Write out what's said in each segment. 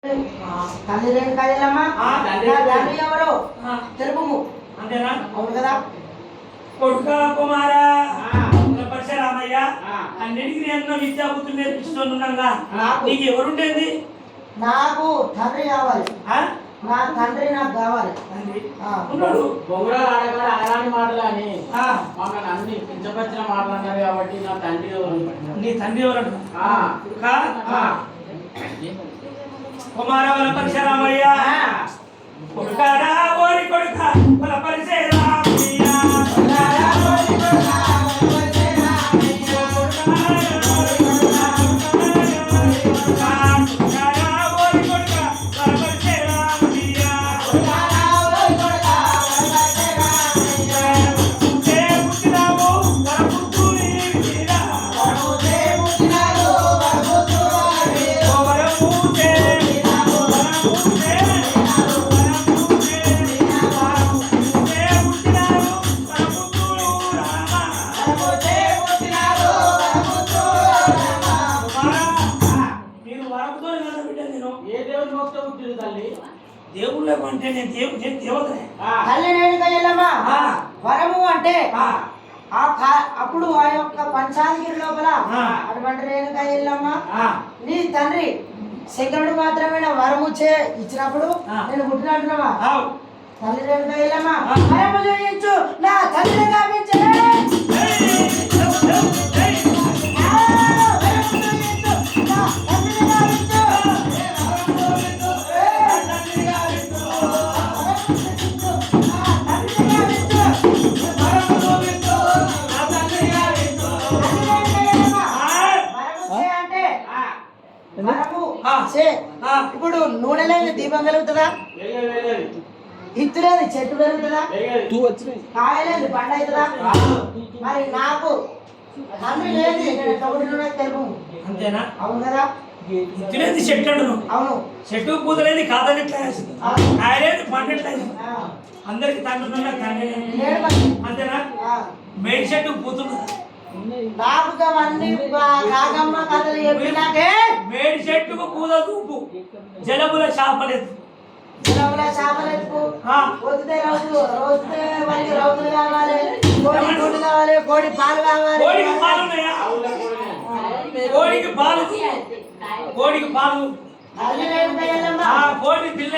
తల్లి రేణు కాయలమ్మా తండ్రి ఎవరు తెలుపు అంతేనా? అవును కదా. కొడుక కుమార పరశురామయ్య అన్నిటికీ నేను విద్యాబుద్ధులు నేర్పిస్తున్నాగా నీకు ఎవరుండేది? నాకు తండ్రి కావాలి. నా తండ్రి నాకు కావాలి. బొంగురాలు ఆడగానే అనగాని మాటలు అని మమ్మల్ని అన్ని కించపరిచిన మాటలు అన్నారు కాబట్టి నా తండ్రి ఎవరు? నీ తండ్రి ఎవరు? కుమార వల పరశురామయ్య కొడుకారా ఓరి కొడుక వల పరశురామయ్య దేవుళ్ళ అంటే నేను దేవతనే. తల్లి రేణుక ఎల్లమ్మ వరము అంటే అప్పుడు ఆ యొక్క పంచాంగిరి లోపల అటువంటి రేణుక ఎల్లమ్మ నీ తండ్రి శంకరుడు మాత్రమే వరము ఇచ్చినప్పుడు నేను పుట్టినట్టున్నావా? తల్లి రేణుక ఎల్లమ్మ వరము చూయించు నా తండ్రి కాపించే ఇప్పుడు నూనె లేని దీపం వెలుగుతుందా? ఇత్తులేని చెట్టు పెరుగుతుందా? కాయలేని పంట అవుతుందా? మరి నాకు తండ్రి లేని తెలుపు అంతేనా? అవును కదా. ఇత్తులేని చెట్టు అంటున్నావు. అవును. చెట్టు పూతలేని కాదని ఎట్లా కాయలేని పంట ఎట్లా? అందరికి తండ్రి అంతేనా? మేడి చెట్టు పూతున్నదా? మేడి చెట్టుకు పూల చూపు జలముల చేపలేదు. జలముల చేపలేదు రౌతులు కావాలి, కోడి గుడ్డు కావాలి, కోడి పాలు కావాలి. కోడికి పాలు ఉన్నాయా? కోడికి పాలు కోడి పిల్ల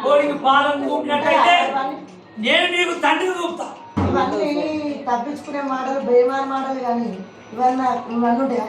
కోడికి పాలను చూపినట్టయితే నేను నీకు తండ్రిని చూపుతా. ఇవన్నీ తప్పించుకునే మాటలు, బేమాన మాటలు కానీ ఇవన్నీ ఉంటాయా?